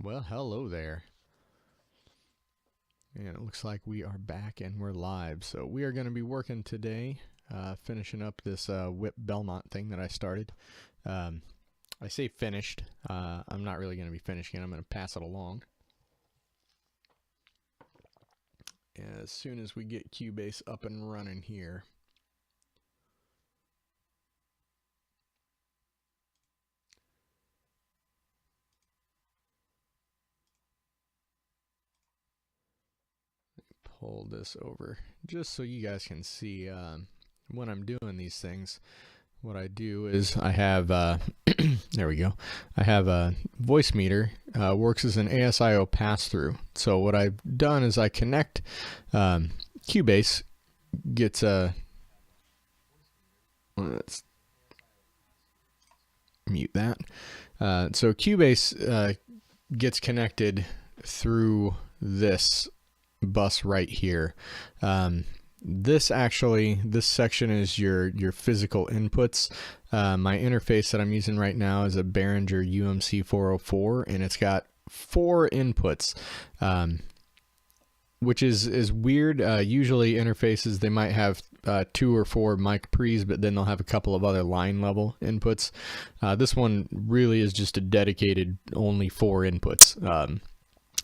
Well, hello there. And it looks like we are back and we're live. So we are going to be working today, finishing up this whip BELMONT thing that I started. I say finished. I'm not really going to be finishing it. I'm going to pass it along. As soon as we get Cubase up and running here. Pull this over just so you guys can see when I'm doing these things. What I do is I have there we go. I have a voice meter, works as an ASIO pass-through. So what I've done is I connect Cubase, gets a let's mute that. So Cubase gets connected through this bus right here. This section is your physical inputs. My interface that I'm using right now is a Behringer UMC 404, and it's got 4 inputs, which is weird. Usually interfaces, they might have 2 or 4 mic pre's, but then they'll have a couple of other line level inputs. This one really is just a dedicated only 4 inputs.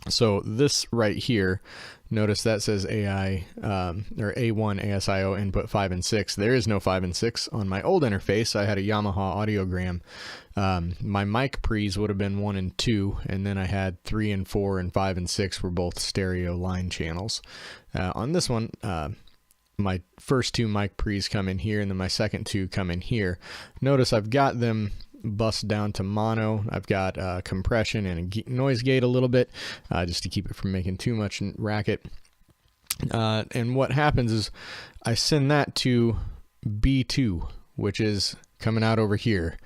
So this right here, notice that says AI or A1 ASIO input 5 and 6. There is no 5 and 6 on my old interface. I had a Yamaha audiogram. My mic pre's would have been 1 and 2, and then I had 3 and 4 and 5 and 6 were both stereo line channels. On this one, my first 2 mic pre's come in here, and then my second 2 come in here. Notice I've got them bust down to mono. I've got compression and a noise gate a little bit, just to keep it from making too much racket. And what happens is I send that to B2, which is coming out over here.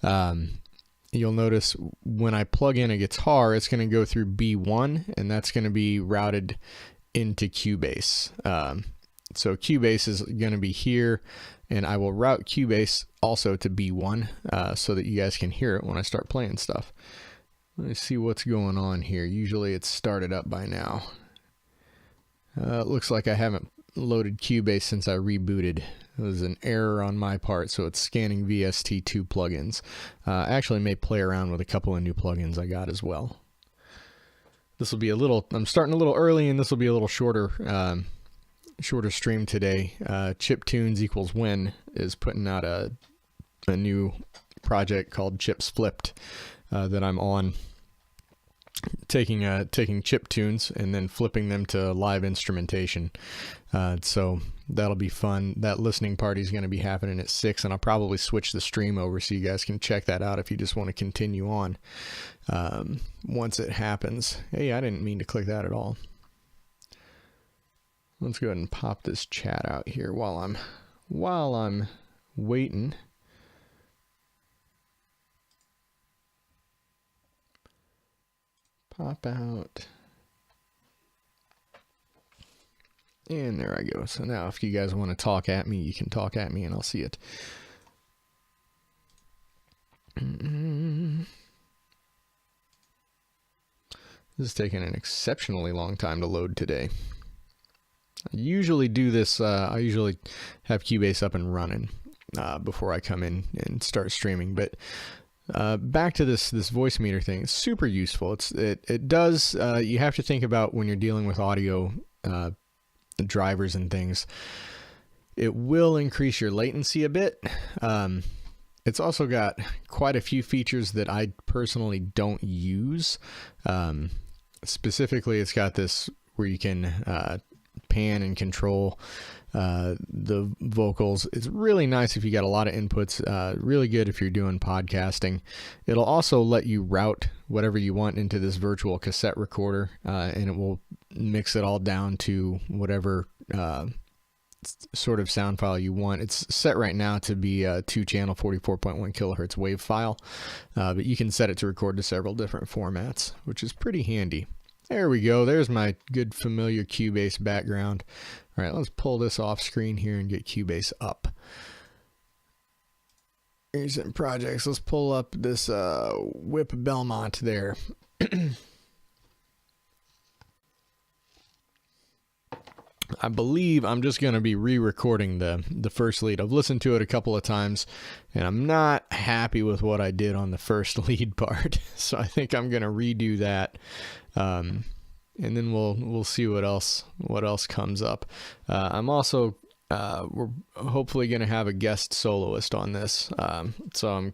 You'll notice when I plug in a guitar, it's going to go through B1, and that's going to be routed into Cubase. So Cubase is going to be here, and I will route Cubase also to B1 so that you guys can hear it when I start playing stuff. Let me see what's going on here. Usually it's started up by now. It looks like I haven't loaded Cubase since I rebooted. It was an error on my part, so it's scanning VST2 plugins. I actually may play around with a couple of new plugins I got as well. This will be I'm starting a little early, and this will be a little shorter stream today. Chiptunes equals Win is putting out a new project called Chips Flipped that I'm on, taking chiptunes and then flipping them to live instrumentation. So that'll be fun. That listening party is going to be happening at 6, and I'll probably switch the stream over so you guys can check that out if you just want to continue on once it happens. Hey, I didn't mean to click that at all. Let's go ahead and pop this chat out here while I'm waiting. Pop out. And there I go. So now if you guys want to talk at me, you can talk at me and I'll see it. This is taking an exceptionally long time to load today. I usually do this, I usually have Cubase up and running before I come in and start streaming, but back to this voice meter thing. It's super useful. It does, you have to think about when you're dealing with audio drivers and things, it will increase your latency a bit. It's also got quite a few features that I personally don't use. Specifically, it's got this where you can pan and control the vocals. It's really nice if you got a lot of inputs, really good if you're doing podcasting. It'll also let you route whatever you want into this virtual cassette recorder, and it will mix it all down to whatever sort of sound file you want. It's set right now to be a 2-channel 44.1 kilohertz wave file, but you can set it to record to several different formats, which is pretty handy. There we go. There's my good familiar Cubase background. All right, let's pull this off screen here and get Cubase up. Here's some projects. Let's pull up this whip BELMONT there. I believe I'm just going to be re-recording the first lead. I've listened to it a couple of times, and I'm not happy with what I did on the first lead part. So I think I'm going to redo that, and then we'll see what else comes up. I'm also we're hopefully going to have a guest soloist on this, so I'm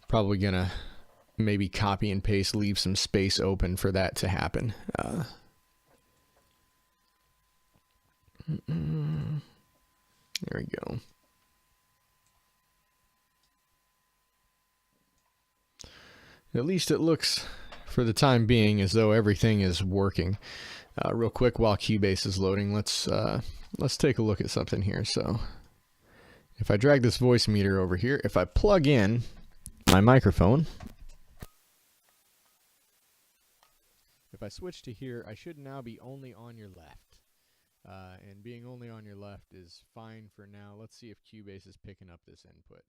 probably going to maybe copy and paste, leave some space open for that to happen. There we go. At least it looks, for the time being, as though everything is working. Real quick, while Cubase is loading, let's take a look at something here. So, if I drag this voice meter over here, if I plug in my microphone, if I switch to here, I should now be only on your left. And being only on your left is fine for now. Let's see if Cubase is picking up this input.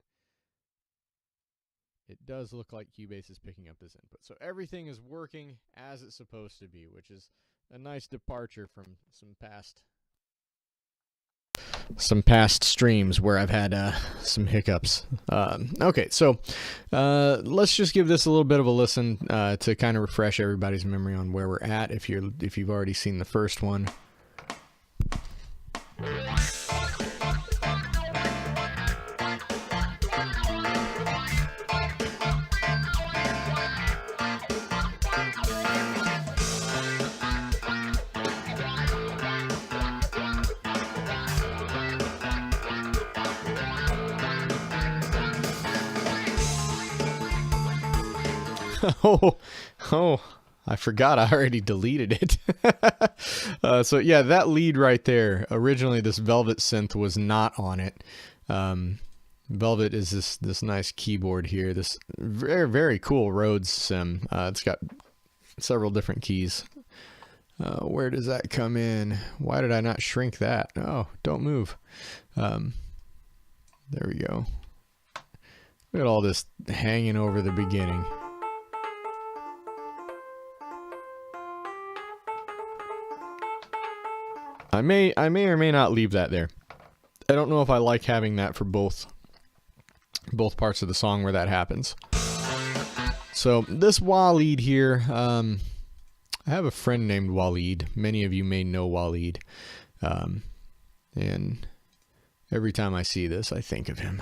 It does look like Cubase is picking up this input. So everything is working as it's supposed to be, which is a nice departure from some past streams where I've had some hiccups. Okay, so let's just give this a little bit of a listen to kind of refresh everybody's memory on where we're at if you've already seen the first one. Oh, I forgot I already deleted it. So yeah, that lead right there, originally this Velvet synth was not on it. Velvet is this nice keyboard here, this very, very cool Rhodes sim. It's got several different keys. Where does that come in? Why did I not shrink that? Oh, don't move. There we go. Look at all this hanging over the beginning. I may or may not leave that there. I don't know if I like having that for both parts of the song where that happens. So this Waleed here, I have a friend named Waleed. Many of you may know Waleed. And every time I see this, I think of him.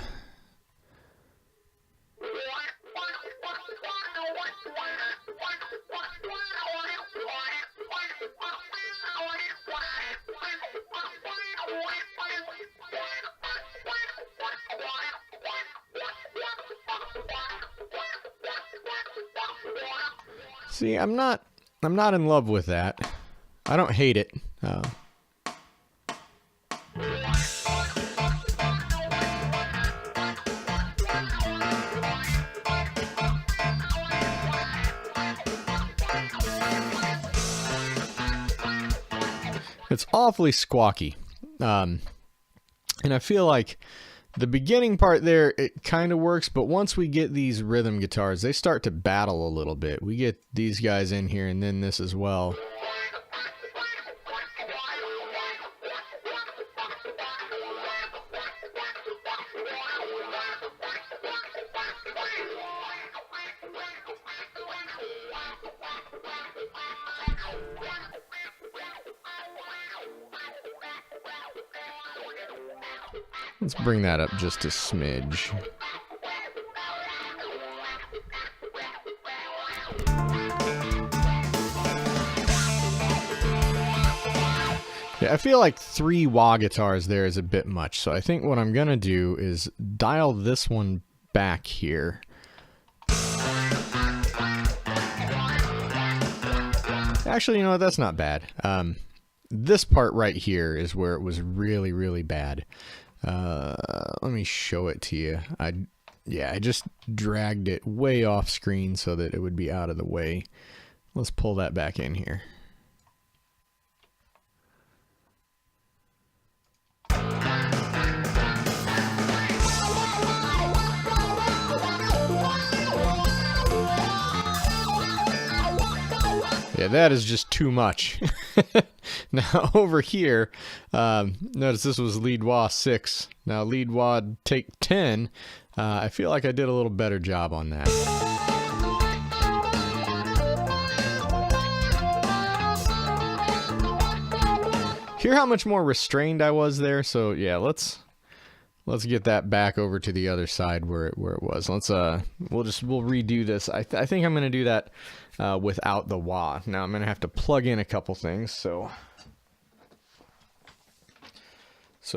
See, I'm not in love with that. I don't hate it. It's awfully squawky. And I feel like the beginning part there, it kind of works, but once we get these rhythm guitars, they start to battle a little bit. We get these guys in here and then this as well. Let's bring that up just a smidge. Yeah, I feel like 3 wah guitars there is a bit much, so I think what I'm gonna do is dial this one back here. Actually, you know what, that's not bad. This part right here is where it was really, really bad. Let me show it to you. I just dragged it way off screen so that it would be out of the way. Let's pull that back in here. Yeah, that is just too much. Now over here, notice this was lead wah 6. Now lead wah take 10. I feel like I did a little better job on that. Hear how much more restrained I was there? So yeah, let's get that back over to the other side where it was. Let's we'll redo this. I think I'm gonna do that without the wah. Now I'm gonna have to plug in a couple things so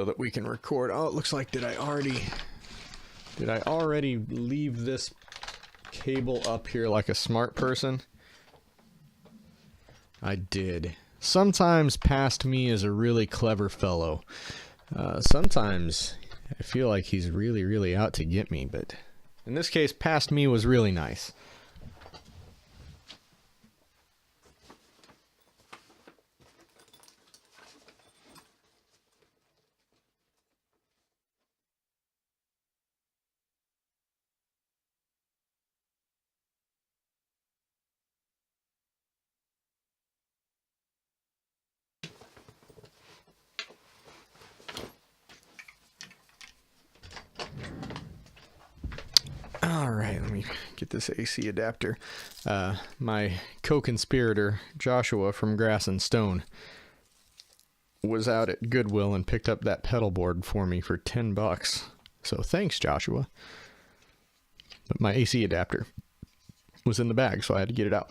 that we can record. Oh, it looks like did I already leave this cable up here like a smart person? I did. Sometimes past me is a really clever fellow. Sometimes I feel like he's really, really out to get me, but in this case, past me was really nice. Alright, let me get this AC adapter. My co-conspirator, Joshua from Grass and Stone, was out at Goodwill and picked up that pedal board for me for $10. So thanks, Joshua. But my AC adapter was in the bag, so I had to get it out.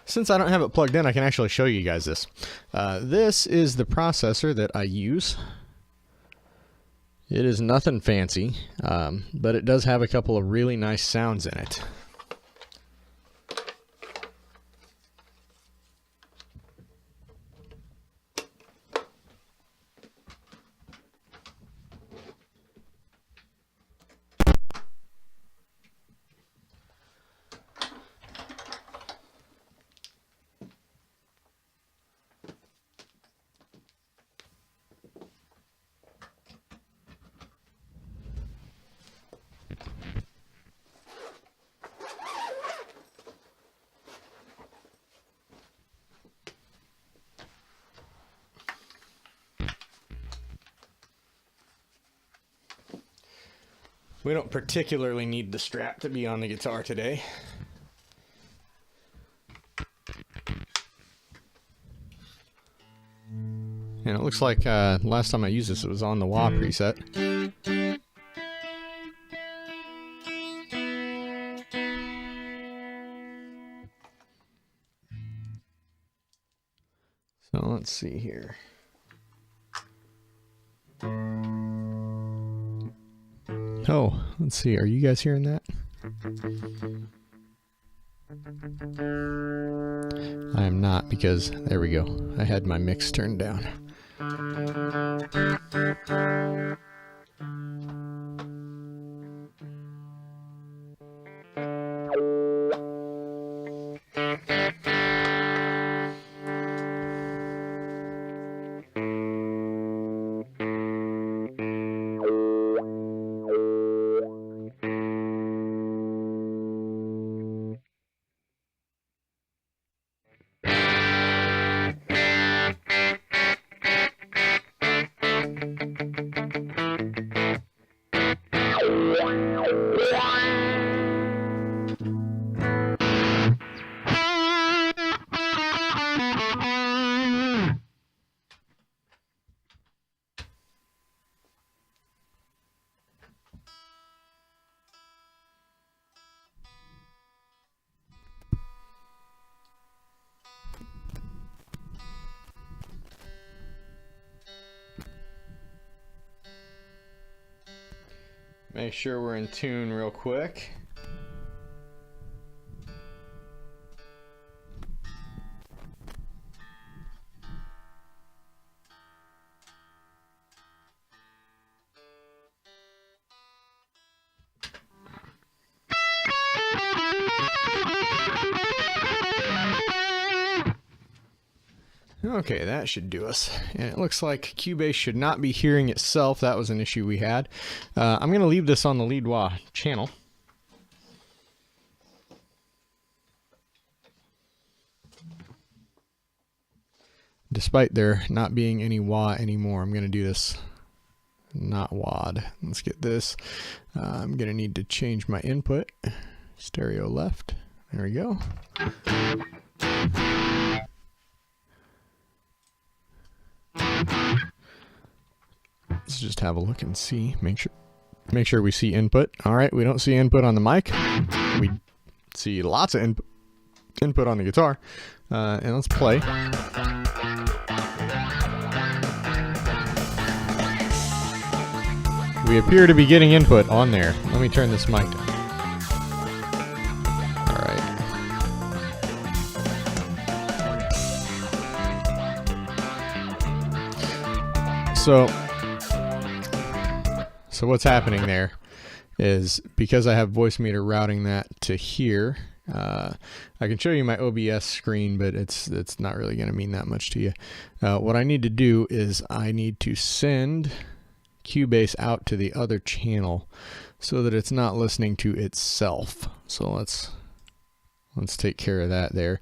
Since I don't have it plugged in, I can actually show you guys this. This is the processor that I use. It is nothing fancy, but it does have a couple of really nice sounds in it. We don't particularly need the strap to be on the guitar today. And it looks like last time I used this, it was on the wah preset. So let's see here. Oh, let's see. Are you guys hearing that? I am not, because there we go. I had my mix turned down. Make sure we're in tune real quick. Okay, that should do us. And it looks like Cubase should not be hearing itself. That was an issue we had. I'm going to leave this on the lead wah channel. Despite there not being any wah anymore, I'm going to do this not wad. Let's get this. I'm going to need to change my input. Stereo left. There we go. Let's just have a look and see. Make sure we see input. All right, we don't see input on the mic. We see lots of input on the guitar. And let's play. We appear to be getting input on there. Let me turn this mic down. All right. So what's happening there is, because I have voice meter routing that to here, I can show you my OBS screen, but it's not really going to mean that much to you. What I need to do is I need to send Cubase out to the other channel so that it's not listening to itself. So let's take care of that there.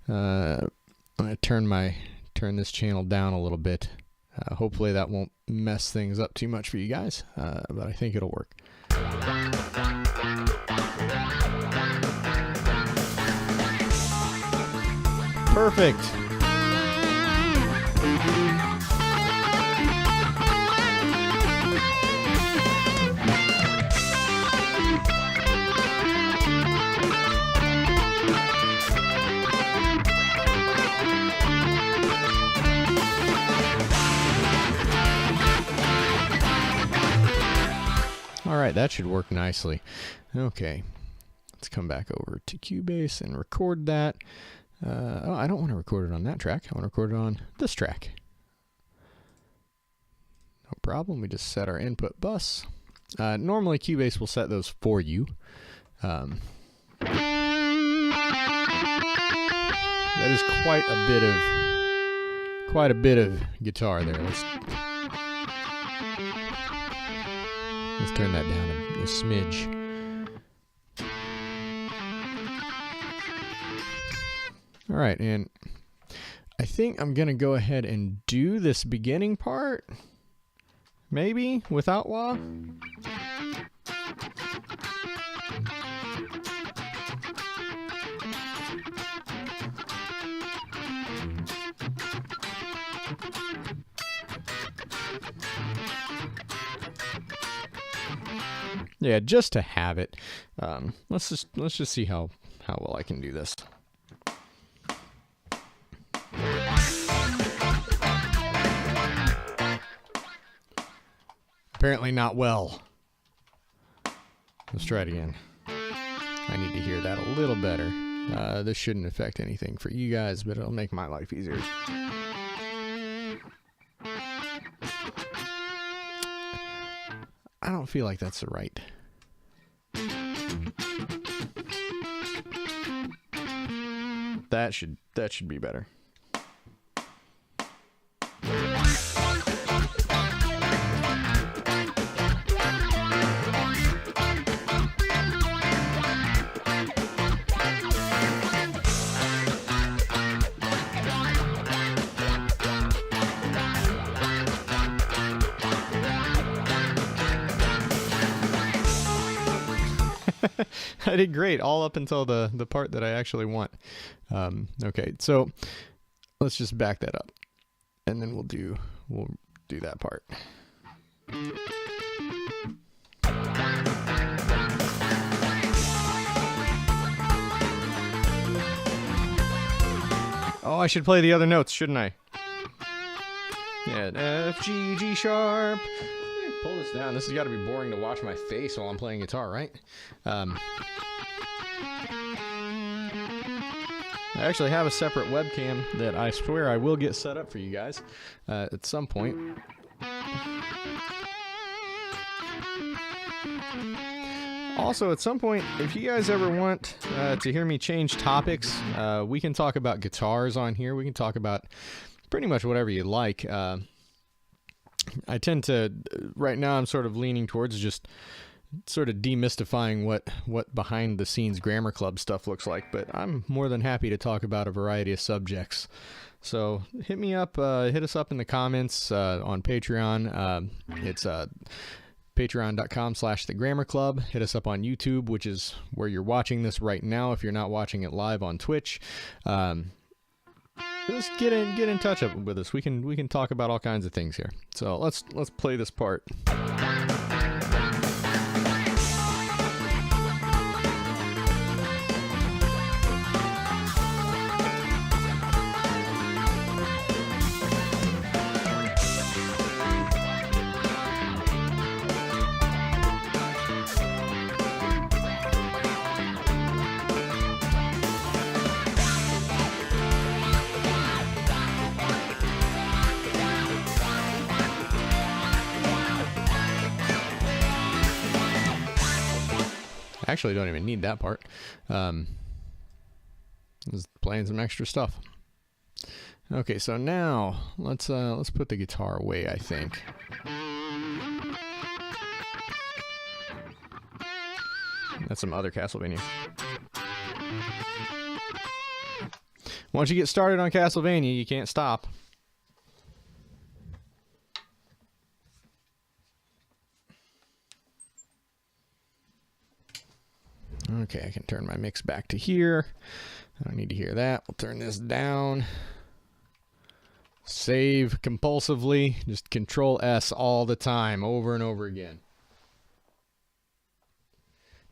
I'm going to turn this channel down a little bit. Hopefully that won't mess things up too much for you guys, but I think it'll work. Perfect. Alright, that should work nicely. Okay, let's come back over to Cubase and record that. Oh, I don't want to record it on that track. I want to record it on this track. No problem, we just set our input bus. Normally Cubase will set those for you. That is quite a bit of guitar there. Let's turn that down a smidge. All right, and I think I'm going to go ahead and do this beginning part, maybe, without wah. Yeah, just to have it. Let's just see how well I can do this. Apparently not well. Let's try it again. I need to hear that a little better. This shouldn't affect anything for you guys, but it'll make my life easier. I don't feel like that's the right. That should be better. I did great all up until the part that I actually want. Okay, so let's just back that up, and then we'll do that part. Oh, I should play the other notes, shouldn't I? Yeah, F, G, G sharp. Pull this down. This has got to be boring to watch my face while I'm playing guitar, right? I actually have a separate webcam that I swear I will get set up for you guys at some point. Also, at some point, if you guys ever want to hear me change topics, we can talk about guitars on here. We can talk about pretty much whatever you like. I tend to, right now I'm sort of leaning towards just sort of demystifying what behind the scenes Grammar Club stuff looks like, but I'm more than happy to talk about a variety of subjects. So hit me up, hit us up in the comments on Patreon. It's patreon.com/thegrammarclub. Hit us up on YouTube, which is where you're watching this right now if you're not watching it live on Twitch. Just get in touch with us. We can talk about all kinds of things here. So let's play this part. Actually don't even need that part. Just playing some extra stuff. Okay, so now let's put the guitar away, I think. That's some other Castlevania. Once you get started on Castlevania, you can't stop. Okay, I can turn my mix back to here. I don't need to hear that. We'll turn this down. Save compulsively. Just Control S all the time, over and over again.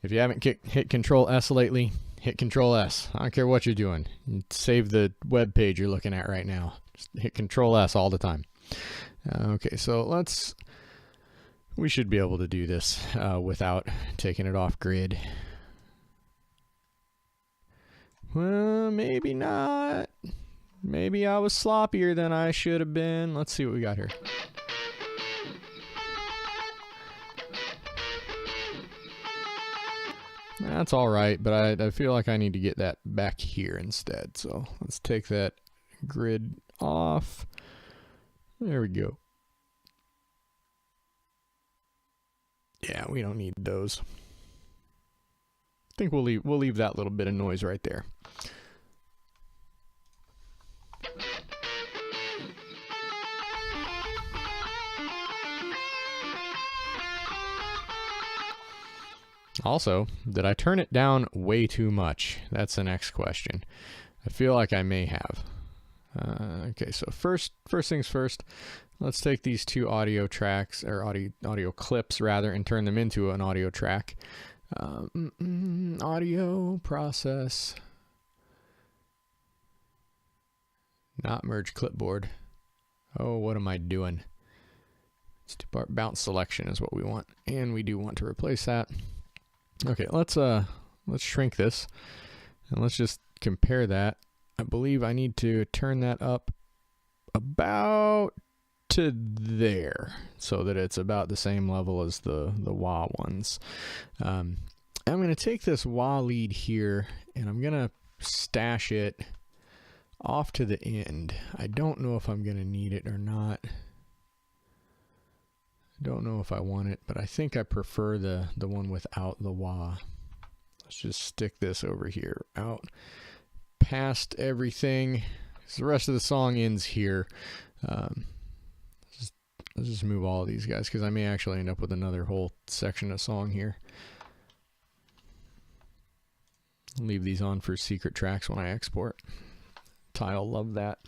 If you haven't hit Control S lately, hit Control S. I don't care what you're doing. Save the web page you're looking at right now. Just hit Control S all the time. Okay, so we should be able to do this without taking it off grid. Well, maybe not. Maybe I was sloppier than I should have been. Let's see what we got here. That's all right, but I feel like I need to get that back here instead. So let's take that grid off. There we go. Yeah, we don't need those. I think we'll leave that little bit of noise right there. Also, did I turn it down way too much? That's the next question. I feel like I may have. Okay, so first things first, let's take these two audio tracks, or audio clips rather, and turn them into an audio track. Audio process. Not merge clipboard. Oh, what am I doing? Bounce selection is what we want, and we do want to replace that. Okay, let's shrink this, and let's just compare that. I believe I need to turn that up about to there, so that it's about the same level as the wah ones. I'm going to take this wah lead here, and I'm going to stash it off to the end. I don't know if I'm going to need it or not. I don't know if I want it, but I think I prefer the one without the wah. Let's just stick this over here, out past everything. So the rest of the song ends here. Let's just move all of these guys, because I may actually end up with another whole section of song here. Leave these on for secret tracks when I export. Ty'll love that.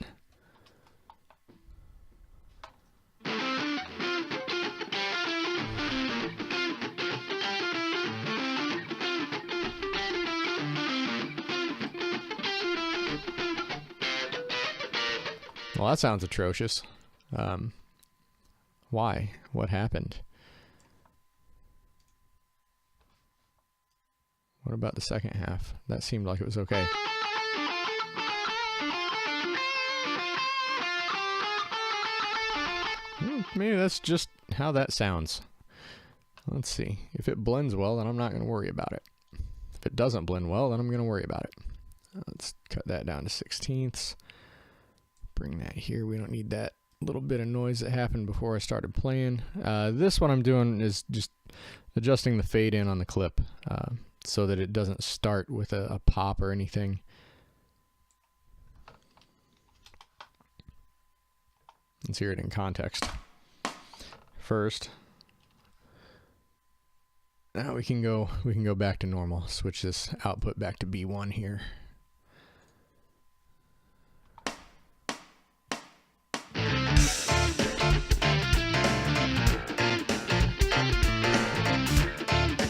Well, that sounds atrocious. Why? What happened? What about the second half? That seemed like it was okay. Maybe that's just how that sounds. Let's see. If it blends well, then I'm not going to worry about it. If it doesn't blend well, then I'm going to worry about it. Let's cut that down to 16ths. bring that here. We don't need that little bit of noise that happened before I started playing. This one I'm doing is just adjusting the fade in on the clip so that it doesn't start with a pop or anything. Let's hear it in context first. Now we can go back to normal. Switch this output back to B1 here.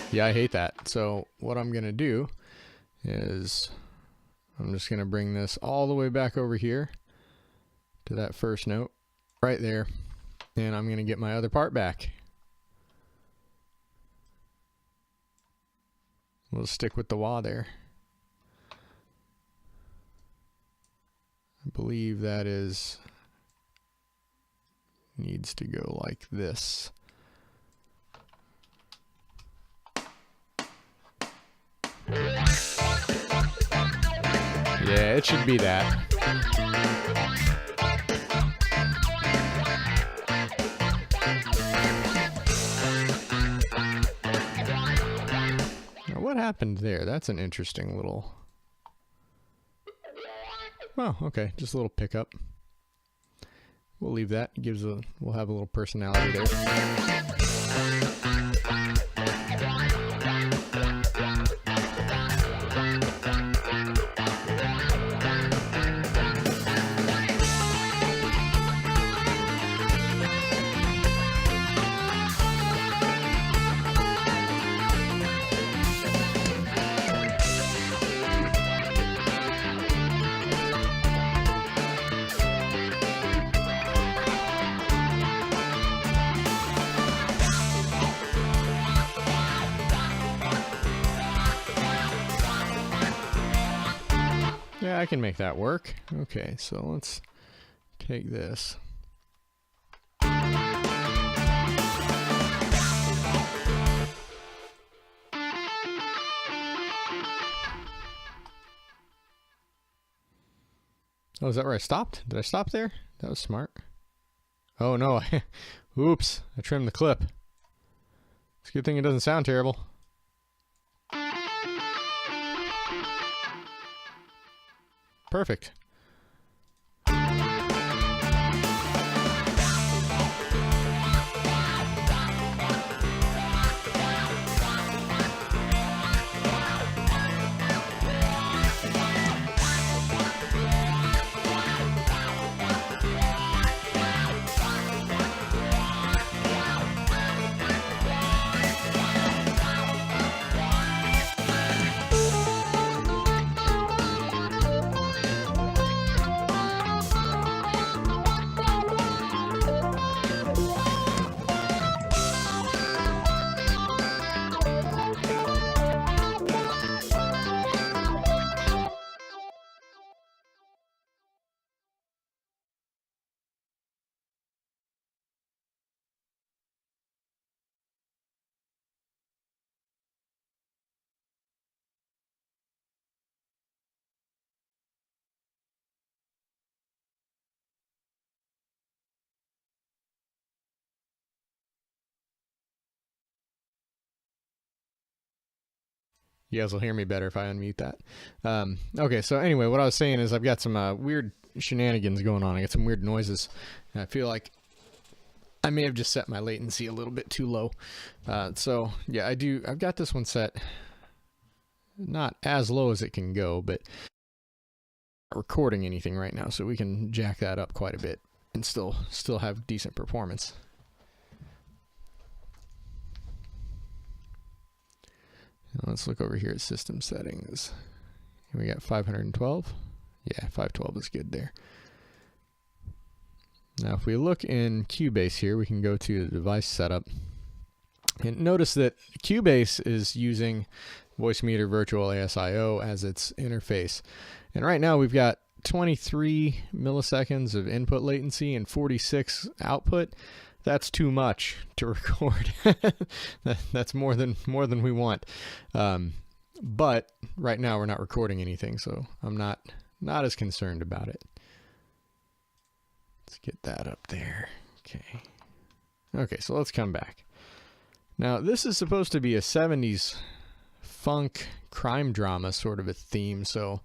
Yeah, I hate that. So what I'm gonna do is I'm just gonna bring this all the way back over here to that first note right there, and I'm gonna get my other part back. We'll stick with the wah there. I believe that needs to go like this. Yeah, it should be that. Now, what happened there? That's an interesting little... Oh, okay, just a little pickup. We'll leave that. We'll have a little personality there. Yeah, I can make that work. Okay, so let's take this. Oh, is that where I stopped? Did I stop there? That was smart. Oh no, oops, I trimmed the clip. It's a good thing it doesn't sound terrible. Perfect. You guys will hear me better if I unmute that. Okay, so anyway, what I was saying is I've got some weird shenanigans going on. I got some weird noises. And I feel like I may have just set my latency a little bit too low. So yeah, I've got this one set not as low as it can go, but not recording anything right now, so we can jack that up quite a bit and still have decent performance. Let's look over here at system settings. We got 512. Yeah, 512 is good there. Now if we look in Cubase here, we can go to the device setup. And notice that Cubase is using Voicemeeter Virtual ASIO as its interface. And right now we've got 23 milliseconds of input latency and 46 output. That's too much to record. That's more than we want. But right now we're not recording anything, so I'm not as concerned about it. Get that up there. Okay. Okay, so let's come back. Now, this is supposed to be a 70s funk crime drama sort of a theme, so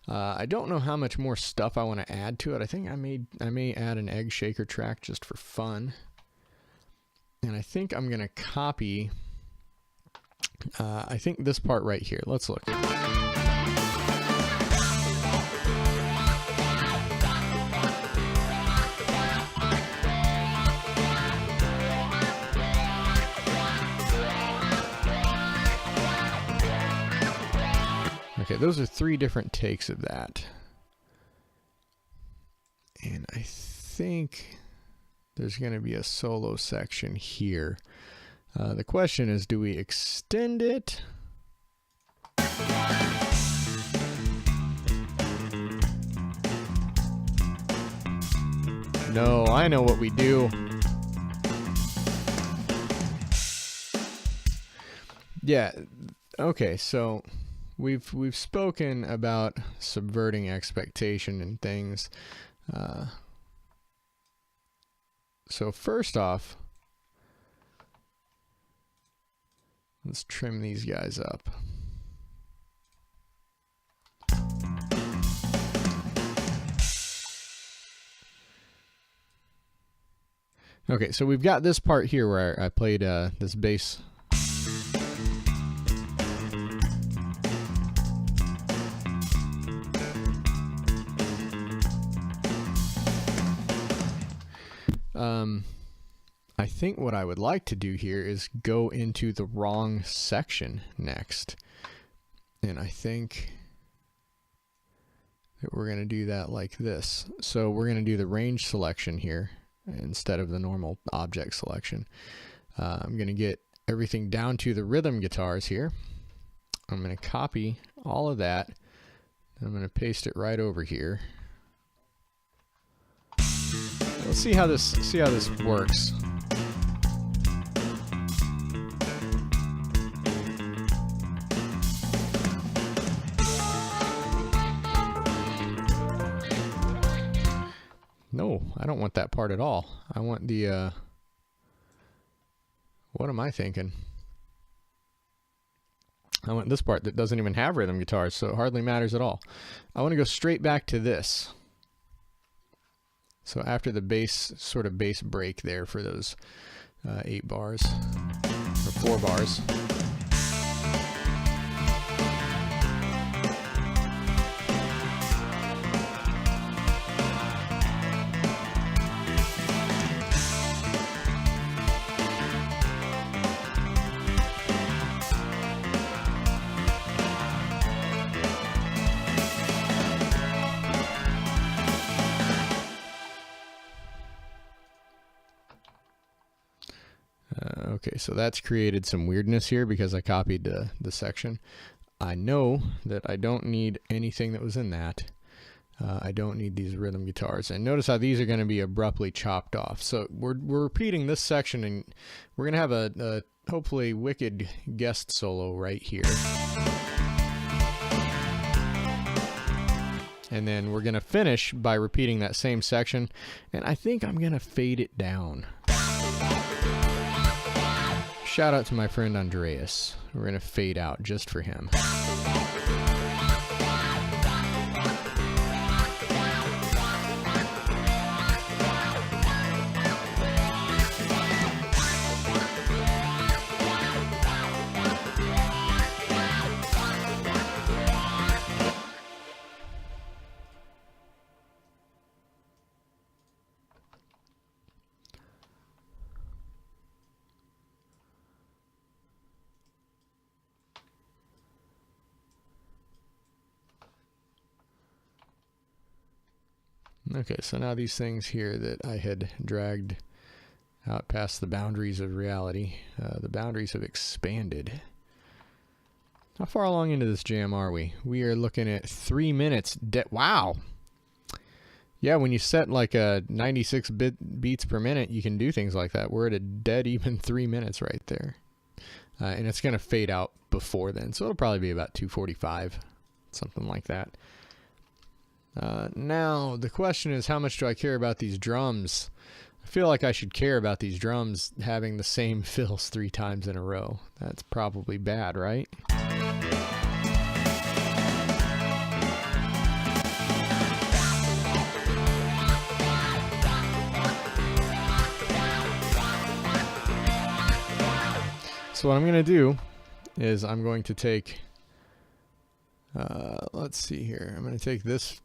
I don't know how much more stuff I want to add to it. I think I may add an egg shaker track just for fun. And I think I'm going to copy, I think this part right here. Let's look. Okay, those are 3 different takes of that. And I think there's going to be a solo section here. The question is, do we extend it? No, I know what we do. Yeah, okay, so we've spoken about subverting expectation and things. So first off, let's trim these guys up. Okay, so we've got this part here where I played this bass. I think what I would like to do here is go into the wrong section next. And I think that we're going to do that like this. So we're going to do the range selection here instead of the normal object selection. I'm going to get everything down to the rhythm guitars here. I'm going to copy all of that. I'm going to paste it right over here. Let's see how this works. No, I don't want that part at all. I want the, what am I thinking? I want this part that doesn't even have rhythm guitars, so it hardly matters at all. I want to go straight back to this. So after the bass, sort of bass break there for those 8 bars, or 4 bars. Okay, so that's created some weirdness here because I copied the section. I know that I don't need anything that was in that. I don't need these rhythm guitars. And notice how these are going to be abruptly chopped off. So we're repeating this section, and we're going to have a hopefully wicked guest solo right here. And then we're going to finish by repeating that same section. And I think I'm going to fade it down. Shout out to my friend Andreas. We're going to fade out just for him. Okay, so now these things here that I had dragged out past the boundaries of reality, the boundaries have expanded. How far along into this jam are we? We are looking at 3 minutes. Wow! Yeah, when you set like a 96 beats per minute, you can do things like that. We're at a dead even 3 minutes right there. And it's going to fade out before then, so it'll probably be about 2:45, something like that. Now, the question is, how much do I care about these drums? I feel like I should care about these drums having the same fills 3 times in a row. That's probably bad, right? So what I'm going to do is I'm going to take, let's see here. I'm going to take this,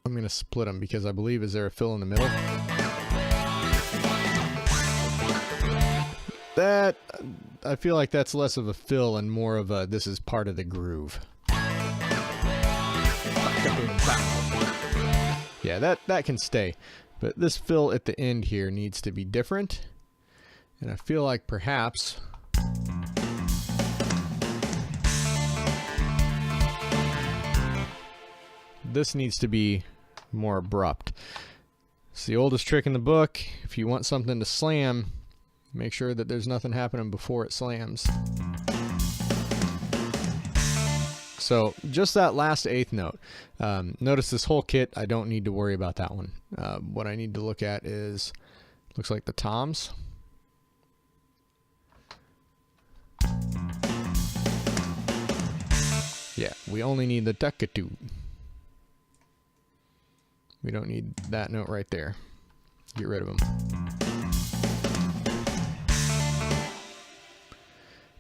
I'm going to split them because I believe, is there a fill in the middle? That, I feel like that's less of a fill and more of a, this is part of the groove. Yeah, that can stay. But this fill at the end here needs to be different. And I feel like perhaps this needs to be more abrupt. It's the oldest trick in the book. If you want something to slam, make sure that there's nothing happening before it slams. So just that last 8th note. Notice this whole kit, I don't need to worry about that one. What I need to look at is, looks like the toms. Yeah, we only need the takatu. We don't need that note right there. Get rid of them.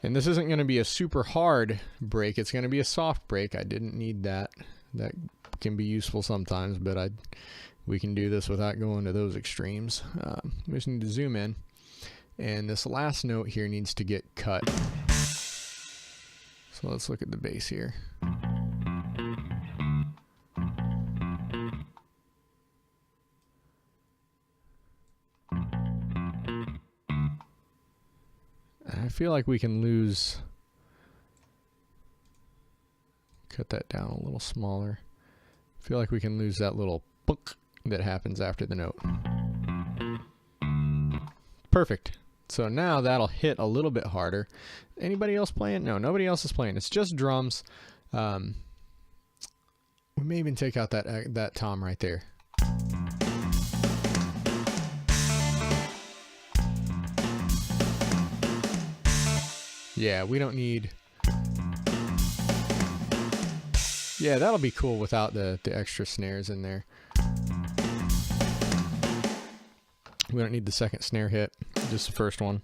And this isn't going to be a super hard break. It's going to be a soft break. I didn't need that. That can be useful sometimes, but we can do this without going to those extremes. We just need to zoom in. And this last note here needs to get cut. So let's look at the bass here. I feel like we can lose, cut that down a little smaller. I feel like we can lose that little book that happens after the note. Perfect. So now that'll hit a little bit harder. Anybody else playing? No, nobody else is playing. It's just drums. We may even take out that tom right there. Yeah, we don't need... Yeah, that'll be cool without the extra snares in there. We don't need the second snare hit, just the first one.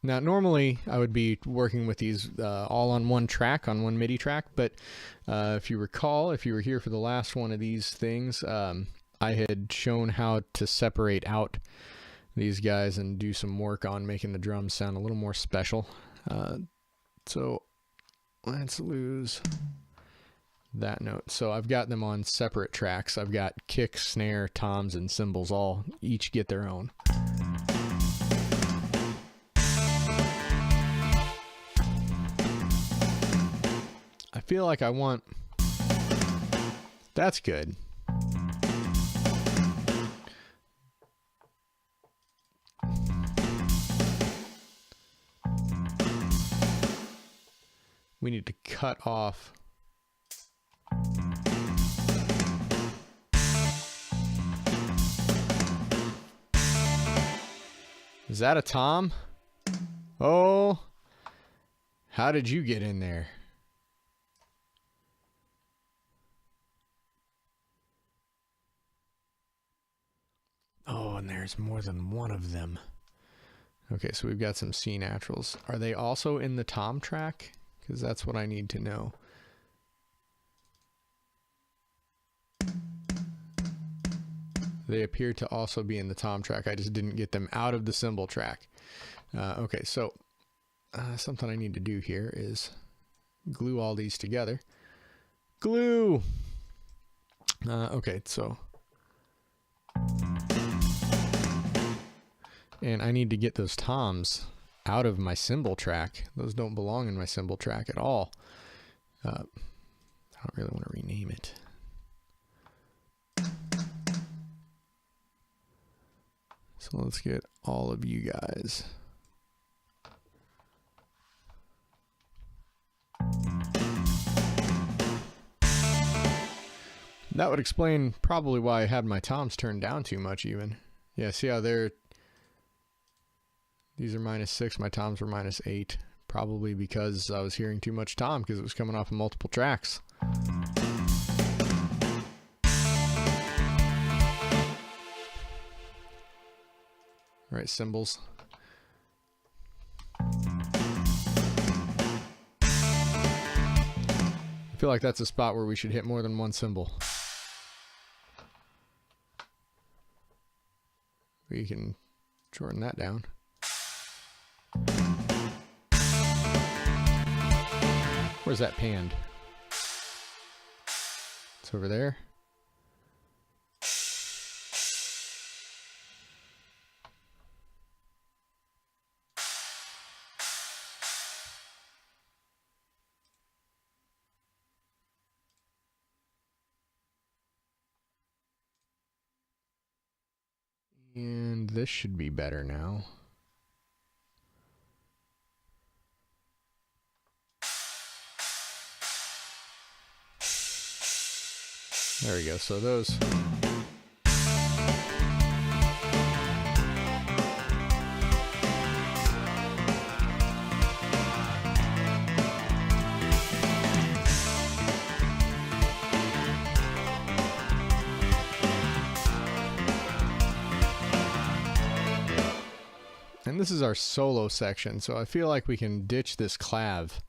Now, normally I would be working with these all on one track, on one MIDI track, but if you recall, if you were here for the last one of these things, I had shown how to separate out these guys and do some work on making the drums sound a little more special. So let's lose that note. So I've got them on separate tracks. I've got kick, snare, toms, and cymbals all each get their own. I feel like I want... That's good. We need to cut off. Is that a tom? Oh, how did you get in there? Oh, and there's more than one of them. Okay, so we've got some C naturals. Are they also in the tom track? Because that's what I need to know. They appear to also be in the tom track. I just didn't get them out of the cymbal track. Okay, so something I need to do here is glue all these together. Glue! Okay, so... And I need to get those toms out of my cymbal track. Those don't belong in my cymbal track at all. I don't really want to rename it. So let's get all of you guys. That would explain probably why I had my toms turned down too much even. Yeah, see how these are -6, my toms were -8. Probably because I was hearing too much tom because it was coming off of multiple tracks. All right, cymbals. I feel like that's a spot where we should hit more than one cymbal. We can shorten that down. Where's that panned? It's over there. And this should be better now. There we go. So those. And this is our solo section, so I feel like we can ditch this clav.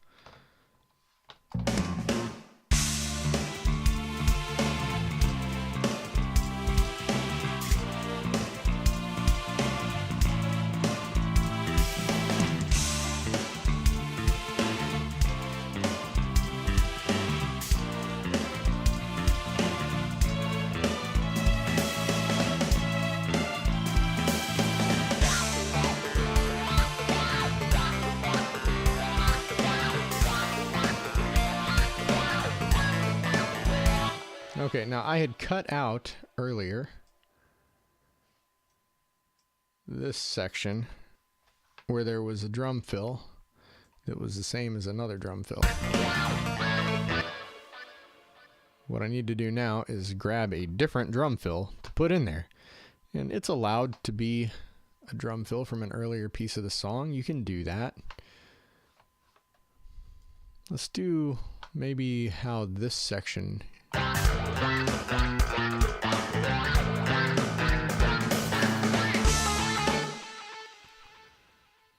Okay, now I had cut out earlier this section where there was a drum fill that was the same as another drum fill. What I need to do now is grab a different drum fill to put in there. And it's allowed to be a drum fill from an earlier piece of the song. You can do that. Let's do maybe how this section...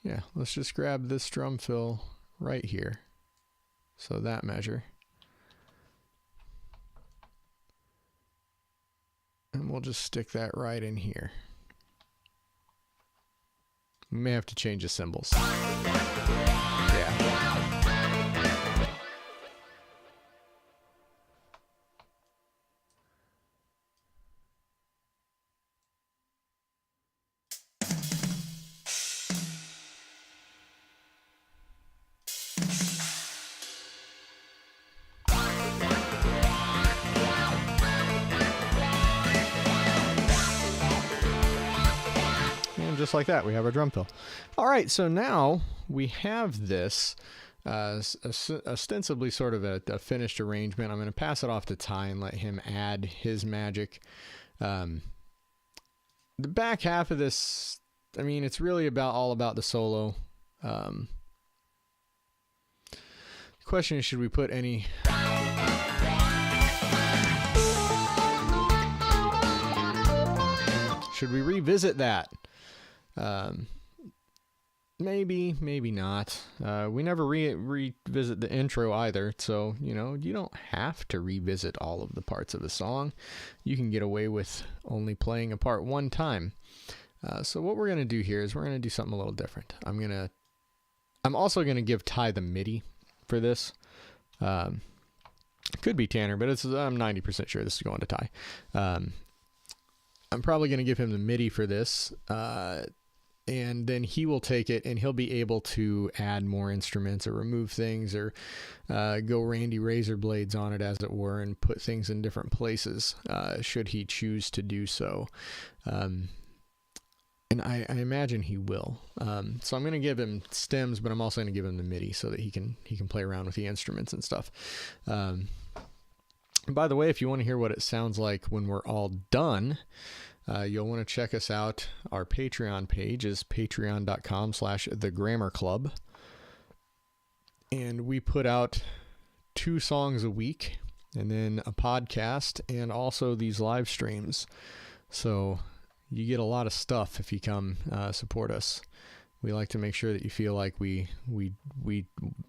Yeah, let's just grab this drum fill right here. So that measure. And we'll just stick that right in here. We may have to change the cymbals. Yeah. Just like that, we have our drum fill. All right, so now we have this ostensibly sort of a finished arrangement. I'm going to pass it off to Ty and let him add his magic. The back half of this, I mean, it's really all about the solo. The question is, should we put any... Should we revisit that? Maybe not. We never revisit the intro either, so you know, you don't have to revisit all of the parts of a song. You can get away with only playing a part one time. So what we're gonna do here is we're gonna do something a little different. I'm also gonna give Ty the MIDI for this. Could be Tanner, but I'm 90% sure this is going to Ty. I'm probably gonna give him the MIDI for this. And then he will take it and he'll be able to add more instruments or remove things or go Randy Razor Blades on it, as it were, and put things in different places should he choose to do so. And I imagine he will. So I'm going to give him stems, but I'm also going to give him the MIDI so that he can play around with the instruments and stuff. By the way, if you want to hear what it sounds like when we're all done, you'll want to check us out. Our Patreon page is patreon.com/thegrammarclub. And we put out 2 songs a week, and then a podcast, and also these live streams. So you get a lot of stuff if you come support us. We like to make sure that you feel like we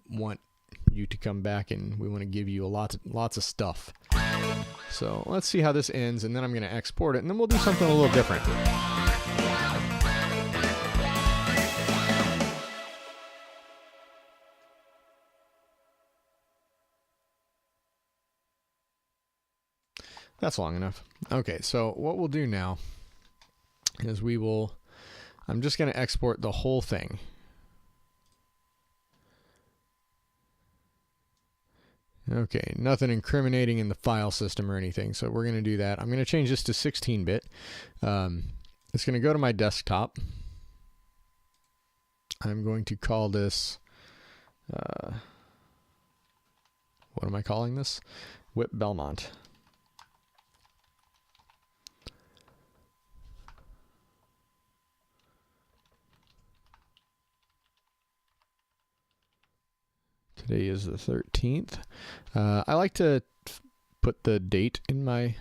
want you to come back, and we want to give you lots of stuff. So let's see how this ends, and then I'm going to export it, and then we'll do something a little different. That's long enough. Okay, so what we'll do now is I'm just going to export the whole thing. Okay, nothing incriminating in the file system or anything, so we're going to do that. I'm going to change this to 16-bit. It's going to go to my desktop. I'm going to call this, what am I calling this? Whip Belmont. Today is the 13th. I like to put the date in my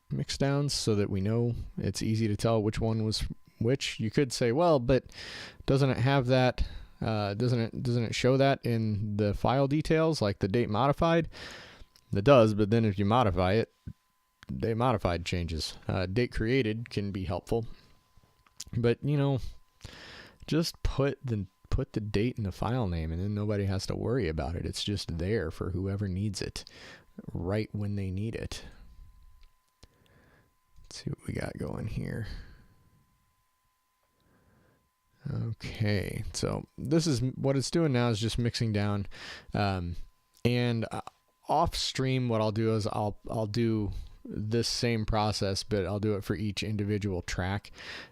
mix downs so that we know it's easy to tell which one was which. You could say, well, but doesn't it have that? Doesn't it show that in the file details, like the date modified? It does, but then if you modify it, date modified changes. Date created can be helpful, but just put the date in the file name, and then nobody has to worry about it. It's just there for whoever needs it right when they need it. Let's see what we got going here. Okay, so this is what it's doing now, is just mixing down, and off stream what I'll do is I'll do this same process, but I'll do it for each individual track.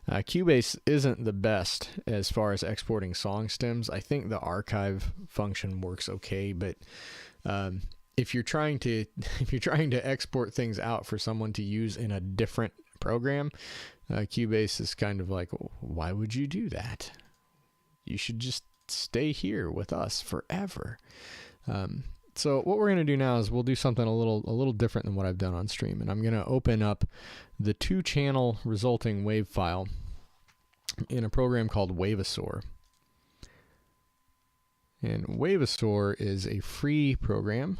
Cubase isn't the best as far as exporting song stems. I think the archive function works okay, but if you're trying to export things out for someone to use in a different program, Cubase is kind of like, why would you do that? You should just stay here with us forever. So what we're going to do now is we'll do something a little different than what I've done on stream, and I'm going to open up the 2-channel resulting wave file in a program called Wavesaur. And Wavesaur is a free program.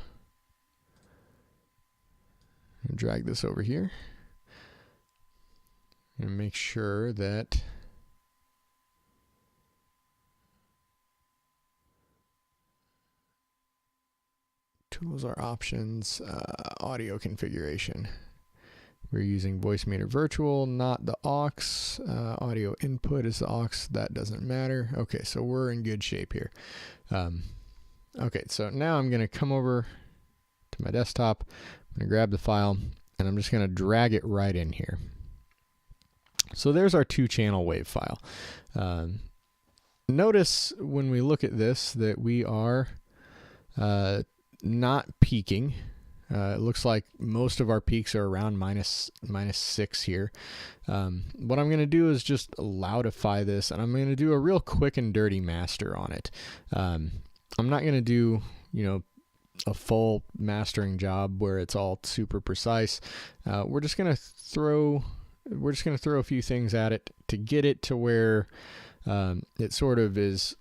I'll drag this over here and make sure that tools are options, audio configuration. We're using Voicemeeter Virtual, not the aux. Audio input is the aux. That doesn't matter. Okay, so we're in good shape here. Okay, so now I'm going to come over to my desktop. I'm going to grab the file, and I'm just going to drag it right in here. So there's our 2-channel wave file. Notice when we look at this that we are not peaking. It looks like most of our peaks are around minus 6 here. What I'm going to do is just loudify this, and I'm going to do a real quick and dirty master on it. I'm not going to do, a full mastering job where it's all super precise. We're just going to throw a few things at it to get it to where it sort of is,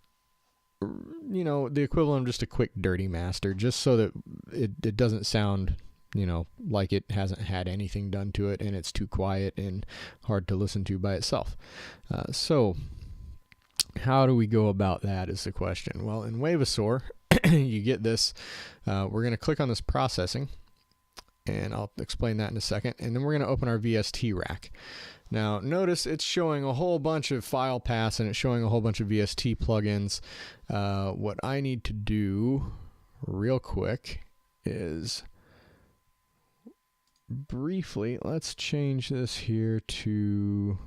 the equivalent of just a quick dirty master, just so that it doesn't sound, like it hasn't had anything done to it and it's too quiet and hard to listen to by itself. So how do we go about that is the question. Well, in Wavesaur, you get this. We're going to click on this processing, and I'll explain that in a second. And then we're going to open our VST rack. Now, notice it's showing a whole bunch of file paths, and it's showing a whole bunch of VST plugins. What I need to do real quick is briefly, let's change this here to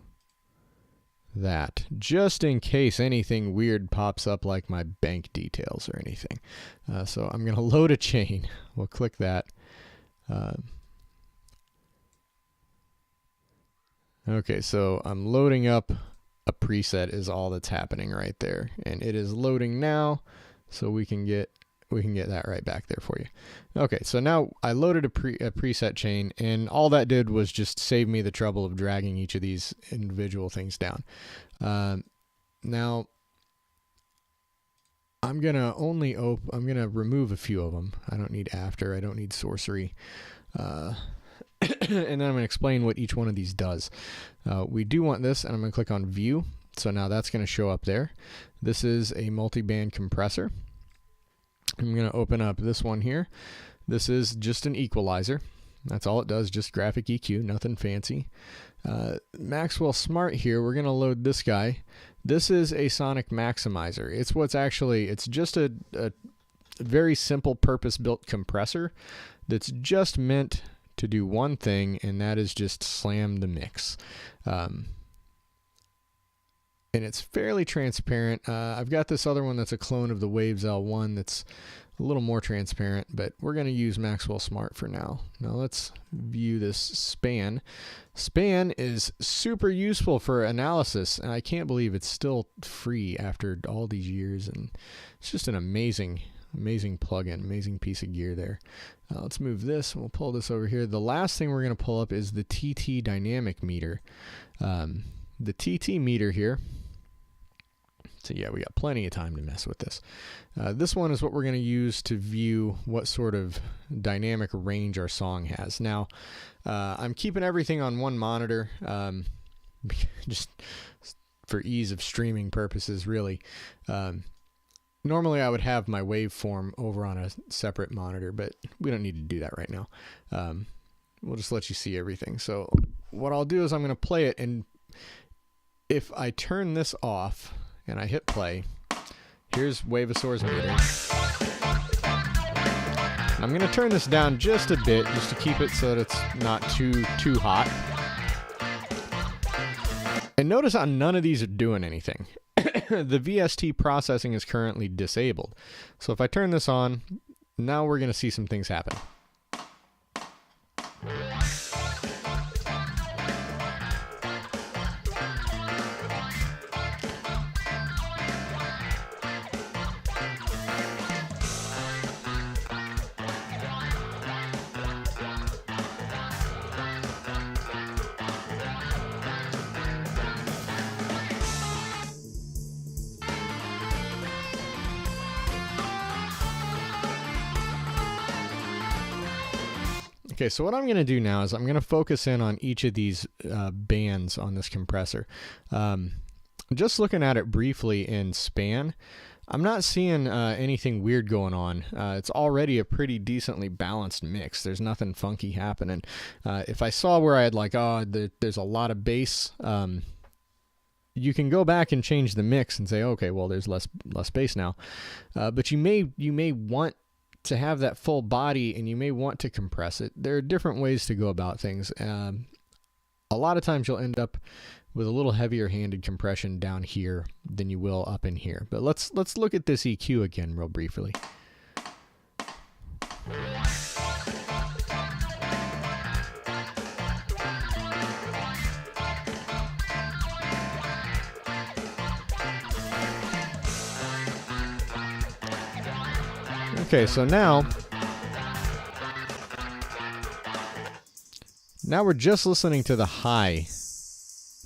that, just in case anything weird pops up like my bank details or anything. So I'm going to load a chain. We'll click that. Okay, so I'm loading up a preset is all that's happening right there, and it is loading now, so we can get that right back there for you. Okay, so now I loaded a preset chain, and all that did was just save me the trouble of dragging each of these individual things down. Now I'm gonna remove a few of them. I don't need after. I don't need sorcery. And then I'm going to explain what each one of these does. We do want this, and I'm going to click on View. So now that's going to show up there. This is a multi-band compressor. I'm going to open up this one here. This is just an equalizer. That's all it does, just graphic EQ, nothing fancy. Maxwell Smart here, we're going to load this guy. This is a sonic maximizer. It's just a very simple purpose-built compressor that's just meant to do one thing, and that is just slam the mix. And it's fairly transparent. I've got this other one that's a clone of the Waves L1 that's a little more transparent, but we're going to use Maxwell Smart for now. Now let's view this span. Span is super useful for analysis, and I can't believe it's still free after all these years, and it's just an amazing plugin, amazing piece of gear there. Let's move this, and we'll pull this over here. The last thing we're going to pull up is the TT dynamic meter. The TT meter here, so yeah, we got plenty of time to mess with this. This one is what we're going to use to view what sort of dynamic range our song has. Now, I'm keeping everything on one monitor, just for ease of streaming purposes, really. Normally I would have my waveform over on a separate monitor, but we don't need to do that right now. We'll just let you see everything. So what I'll do is I'm going to play it, and if I turn this off and I hit play, here's Wavesaur's meter. I'm going to turn this down just a bit, just to keep it so that it's not too hot. And notice how none of these are doing anything. The VST processing is currently disabled. So if I turn this on, now we're going to see some things happen. Okay, so what I'm going to do now is I'm going to focus in on each of these bands on this compressor. Just looking at it briefly in span, I'm not seeing anything weird going on. It's already a pretty decently balanced mix. There's nothing funky happening. If I saw where I had like, there's a lot of bass, you can go back and change the mix and say, okay, well, there's less bass now. But you may want to have that full body, and you may want to compress it. There are different ways to go about things. A lot of times you'll end up with a little heavier handed compression down here than you will up in here. But let's look at this EQ again real briefly. Okay, so now we're just listening to the high,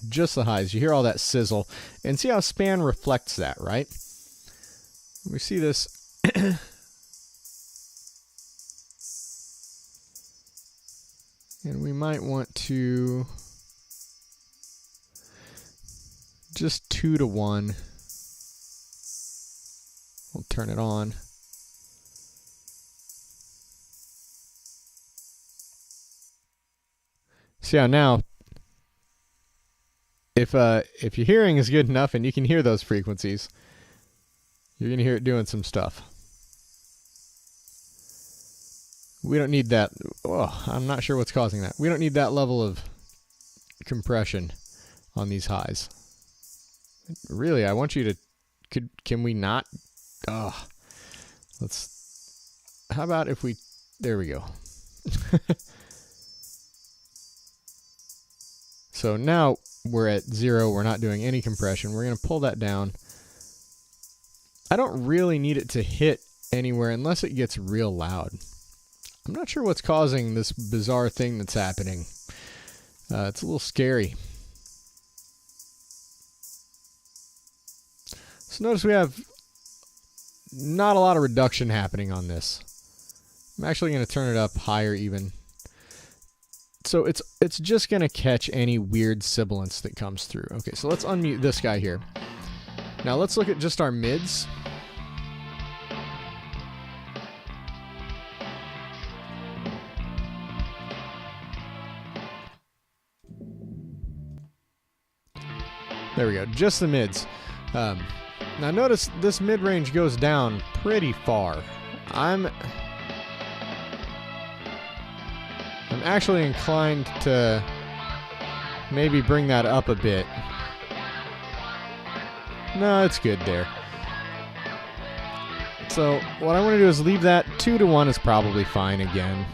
just the highs. You hear all that sizzle, and see how span reflects that, right? We see this. And we might want to just 2 to 1. We'll turn it on. See how now, if your hearing is good enough and you can hear those frequencies, you're going to hear it doing some stuff. We don't need that. Oh, I'm not sure what's causing that. We don't need that level of compression on these highs. Really, I want you to, can we not? How about if we, there we go. So now we're at 0. We're not doing any compression. We're going to pull that down. I don't really need it to hit anywhere unless it gets real loud. I'm not sure what's causing this bizarre thing that's happening. It's a little scary. So notice we have not a lot of reduction happening on this. I'm actually going to turn it up higher even. So it's just going to catch any weird sibilance that comes through. Okay, so let's unmute this guy here. Now let's look at just our mids. There we go, just the mids. Now notice this mid-range goes down pretty far. I'm actually inclined to maybe bring that up a bit. No, it's good there. So what I want to do is leave that 2 to 1 is probably fine again.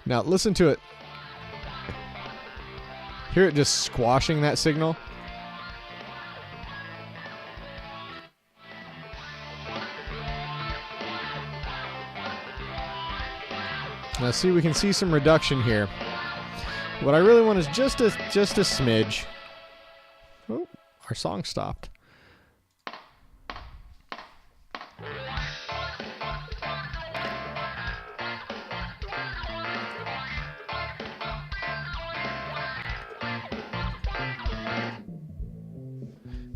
Now listen to it. Hear it just squashing that signal? Now see, we can see some reduction here. What I really want is just a smidge. Oh, our song stopped.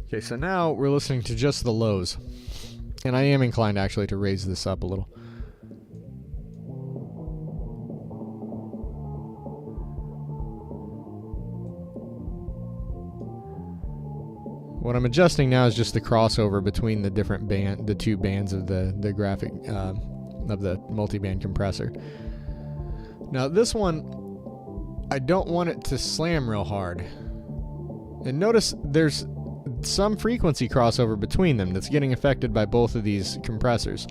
Okay, so now we're listening to just the lows. And I am inclined actually to raise this up a little. What I'm adjusting now is just the crossover between the different the two bands of the graphic of the multiband compressor. Now this one, I don't want it to slam real hard. And notice there's some frequency crossover between them that's getting affected by both of these compressors.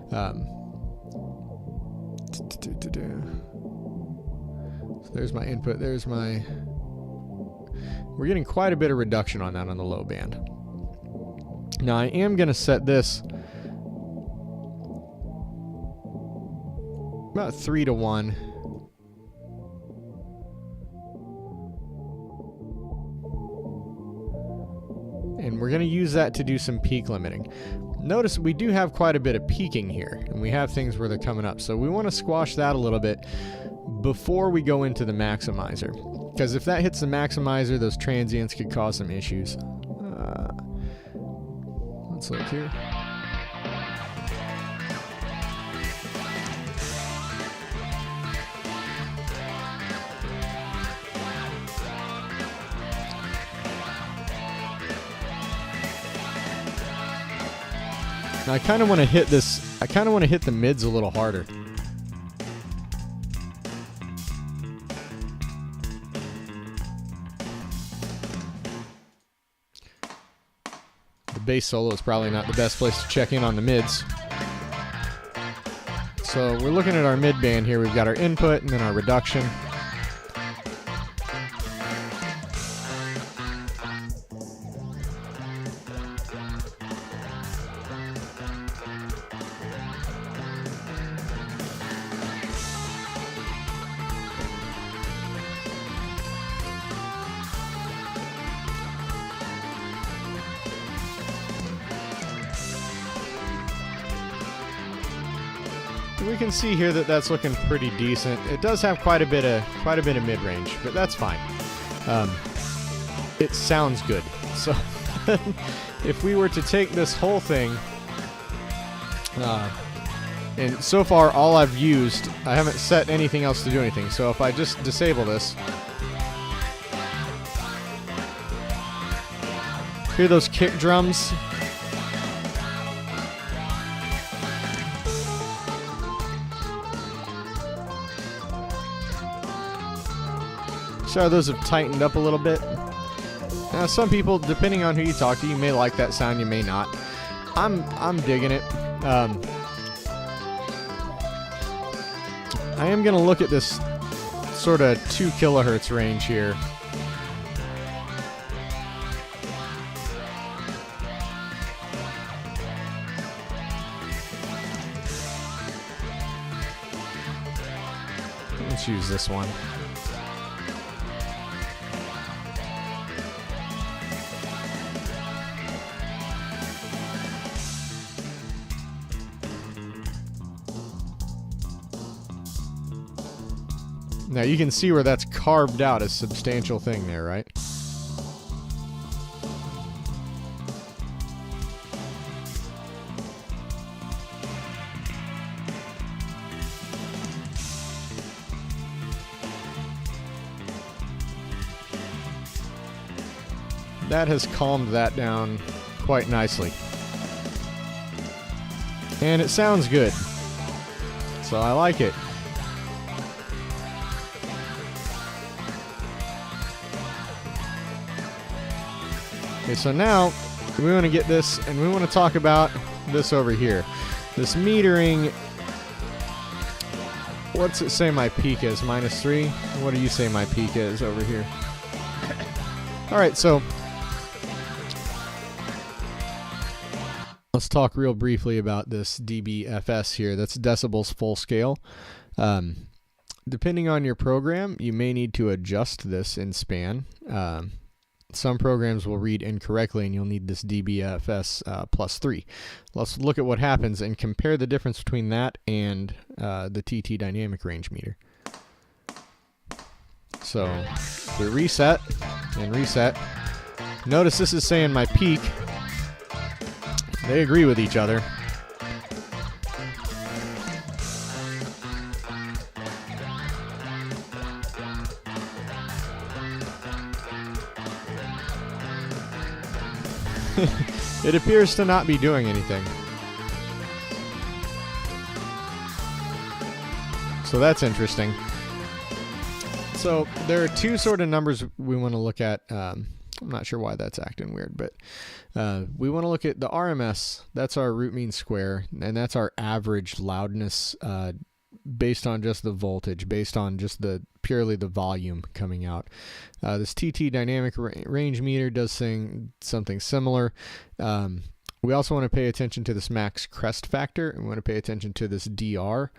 So there's my input, there's my... We're getting quite a bit of reduction on that on the low band. Now I am going to set this about 3 to 1. And we're going to use that to do some peak limiting. Notice we do have quite a bit of peaking here, and we have things where they're coming up. So we want to squash that a little bit before we go into the maximizer. Because if that hits the maximizer, those transients could cause some issues. Let's look here. Now I kind of want to hit this, I kind of want to hit the mids a little harder. The bass solo is probably not the best place to check in on the mids. So we're looking at our mid band here. We've got our input and then our reduction. We can see here that that's looking pretty decent. It does have quite a bit of mid-range, but that's fine. It sounds good. So if we were to take this whole thing, and so far all I've used, I haven't set anything else to do anything. So if I just disable this, hear those kick drums? So those have tightened up a little bit. Now, some people, depending on who you talk to, you may like that sound, you may not. I'm digging it. I am gonna look at this sort of 2 kilohertz range here. Let's use this one. Now you can see where that's carved out a substantial thing there, right? That has calmed that down quite nicely. And it sounds good. So I like it. Okay, so now we want to get this, and we want to talk about this over here. This metering, what's it say my peak is? -3? What do you say my peak is over here? Alright, so let's talk real briefly about this dBFS here. That's decibels full scale. Depending on your program, you may need to adjust this in span. Some programs will read incorrectly and you'll need this dBFS +3. Let's look at what happens and compare the difference between that and the TT dynamic range meter. So we reset and reset. Notice this is saying my peak. They agree with each other. It appears to not be doing anything. So that's interesting. So there are 2 sort of numbers we want to look at. I'm not sure why that's acting weird, but we want to look at the RMS. That's our root mean square, and that's our average loudness based on just the voltage, based on just purely the volume coming out. This TT dynamic range meter does something similar. We also want to pay attention to this max crest factor, and we want to pay attention to this DR.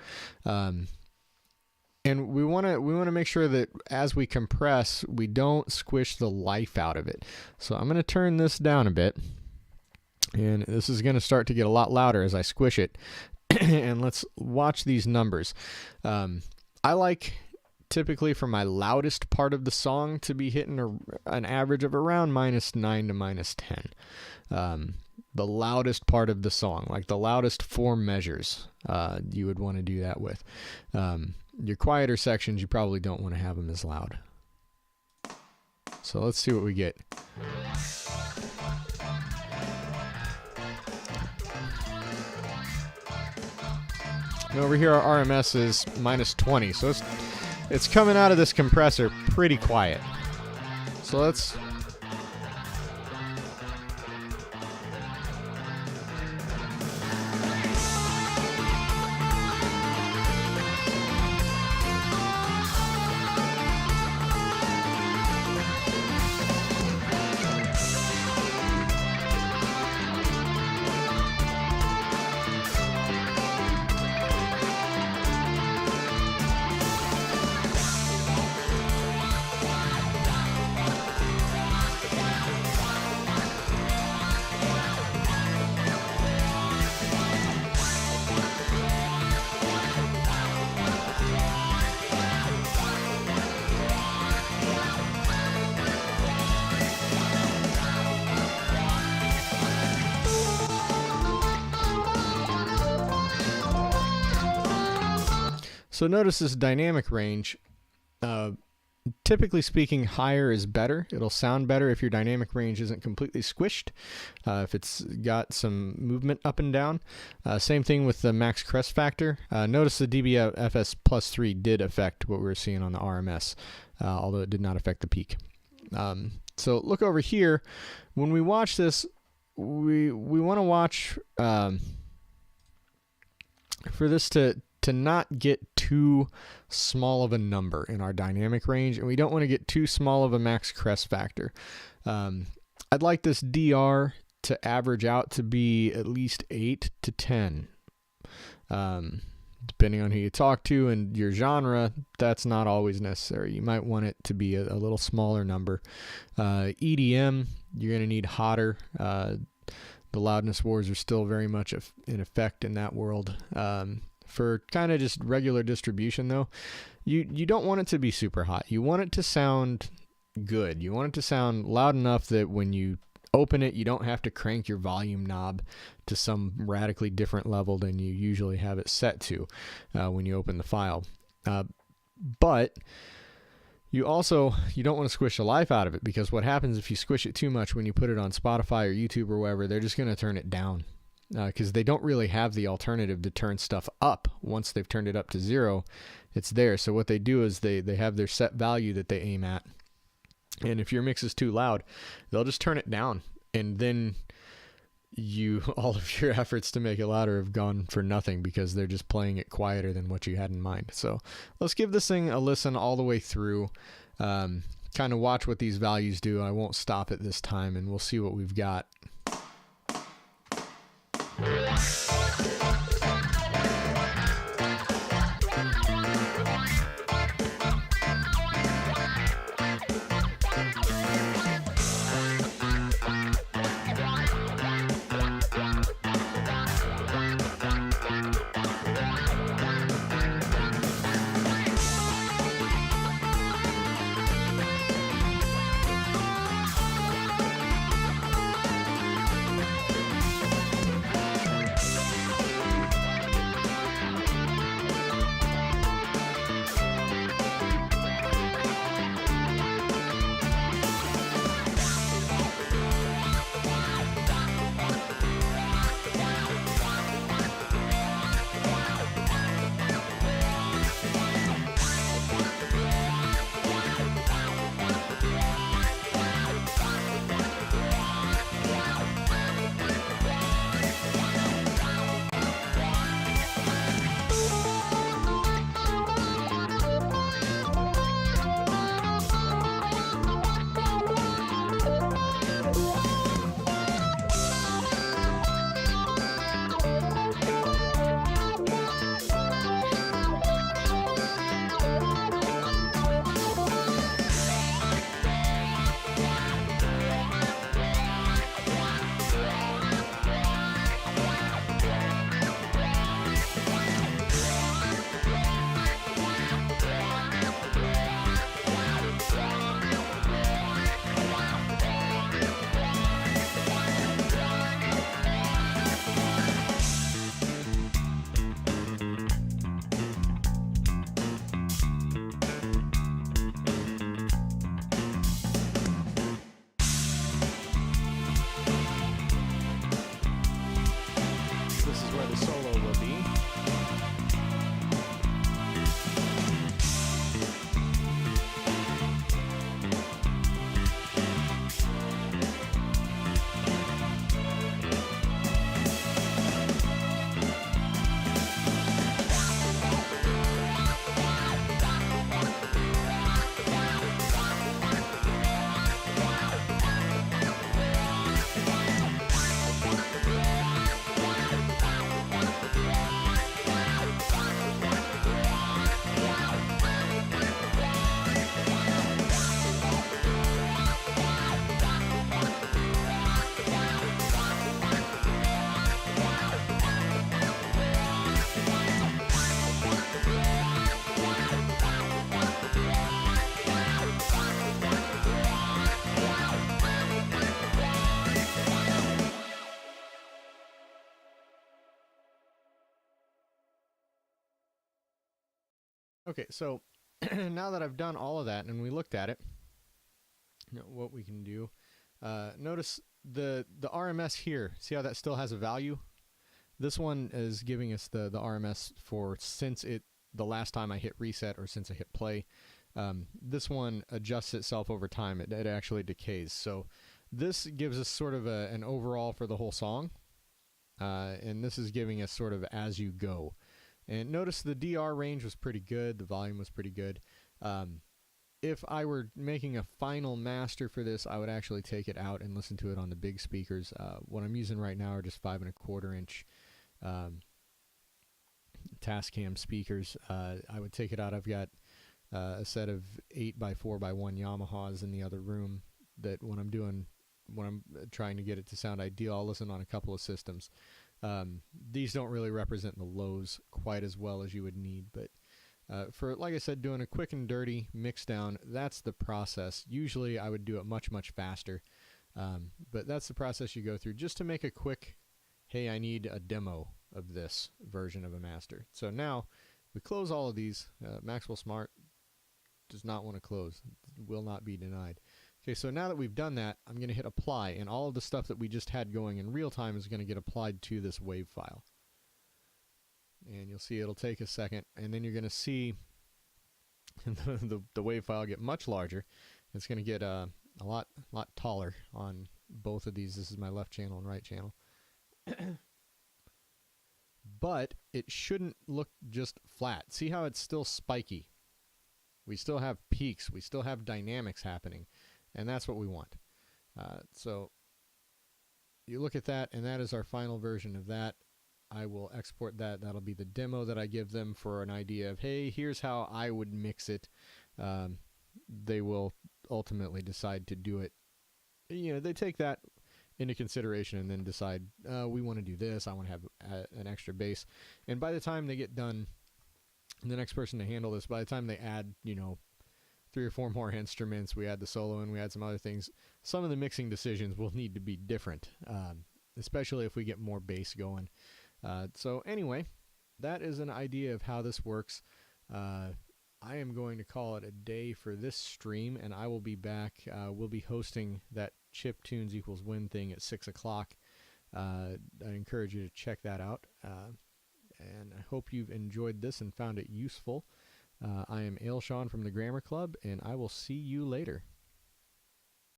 And we want to make sure that as we compress, we don't squish the life out of it. So I'm going to turn this down a bit, and this is going to start to get a lot louder as I squish it. And let's watch these numbers. I like typically for my loudest part of the song to be hitting an average of around -9 to -10. The loudest part of the song, like the loudest 4 measures, you would want to do that with. Your quieter sections, you probably don't want to have them as loud. So let's see what we get. And over here, our RMS is -20, so it's coming out of this compressor pretty quiet. So let's... So notice this dynamic range. Typically speaking, higher is better. It'll sound better if your dynamic range isn't completely squished, if it's got some movement up and down. Same thing with the max crest factor. Notice the dBFS +3 did affect what we were seeing on the RMS, although it did not affect the peak. So look over here. When we watch this, we want to watch for this to not get too small of a number in our dynamic range, and we don't want to get too small of a max crest factor. I'd like this DR to average out to be at least 8 to 10. Depending on who you talk to and your genre, that's not always necessary. You might want it to be a little smaller number. EDM, you're going to need hotter. The loudness wars are still very much in effect in that world. For kind of just regular distribution, though, you don't want it to be super hot. You want it to sound good. You want it to sound loud enough that when you open it, you don't have to crank your volume knob to some radically different level than you usually have it set to when you open the file. But you don't want to squish the life out of it, because what happens if you squish it too much when you put it on Spotify or YouTube or wherever, they're just going to turn it down, because they don't really have the alternative to turn stuff up. Once they've turned it up to 0, it's there. So what they do is they have their set value that they aim at. And if your mix is too loud, they'll just turn it down, and then all of your efforts to make it louder have gone for nothing, because they're just playing it quieter than what you had in mind. So let's give this thing a listen all the way through, kind of watch what these values do. I won't stop it this time, and we'll see what we've got. Okay, so now that I've done all of that and we looked at it, what we can do, notice the RMS here. See how that still has a value? This one is giving us the RMS for since the last time I hit reset or since I hit play. This one adjusts itself over time. It actually decays. So this gives us sort of an overall for the whole song. And this is giving us sort of as you go. And notice the DR range was pretty good. The volume was pretty good. If I were making a final master for this, I would actually take it out and listen to it on the big speakers. What I'm using right now are just 5 1/4 inch Tascam speakers. I would take it out. I've got a set of 8x4x1 Yamahas in the other room that when I'm trying to get it to sound ideal, I'll listen on a couple of systems. These don't really represent the lows quite as well as you would need, but for, like I said, doing a quick and dirty mix down, that's the process. Usually I would do it much, much faster, but that's the process you go through just to make a quick, hey, I need a demo of this version of a master. So now we close all of these. Maxwell Smart does not want to close. It will not be denied. Okay, so now that we've done that, I'm going to hit apply, and all of the stuff that we just had going in real time is going to get applied to this wave file. And you'll see it'll take a second, and then you're going to see the wave file get much larger. It's going to get a lot taller on both of these. This is my left channel and right channel. But it shouldn't look just flat. See how it's still spiky? We still have peaks. We still have dynamics happening. And that's what we want. So you look at that, and that is our final version of that. I will export that. That'll be the demo that I give them for an idea of, hey, here's how I would mix it. They will ultimately decide to do it. You know, they take that into consideration and then decide, we want to do this. I want to have an extra bass. And by the time they get done, the next person to handle this, by the time they add, 3 or 4 more instruments, we add the solo and we add some other things, some of the mixing decisions will need to be different, especially if we get more bass going. So anyway, that is an idea of how this works. I am going to call it a day for this stream, and I will be back. We'll be hosting that Chip Tunes Equals Win thing at 6 o'clock. I encourage you to check that out. And I hope you've enjoyed this and found it useful. I am Ailsean from the Grammar Club, and I will see you later.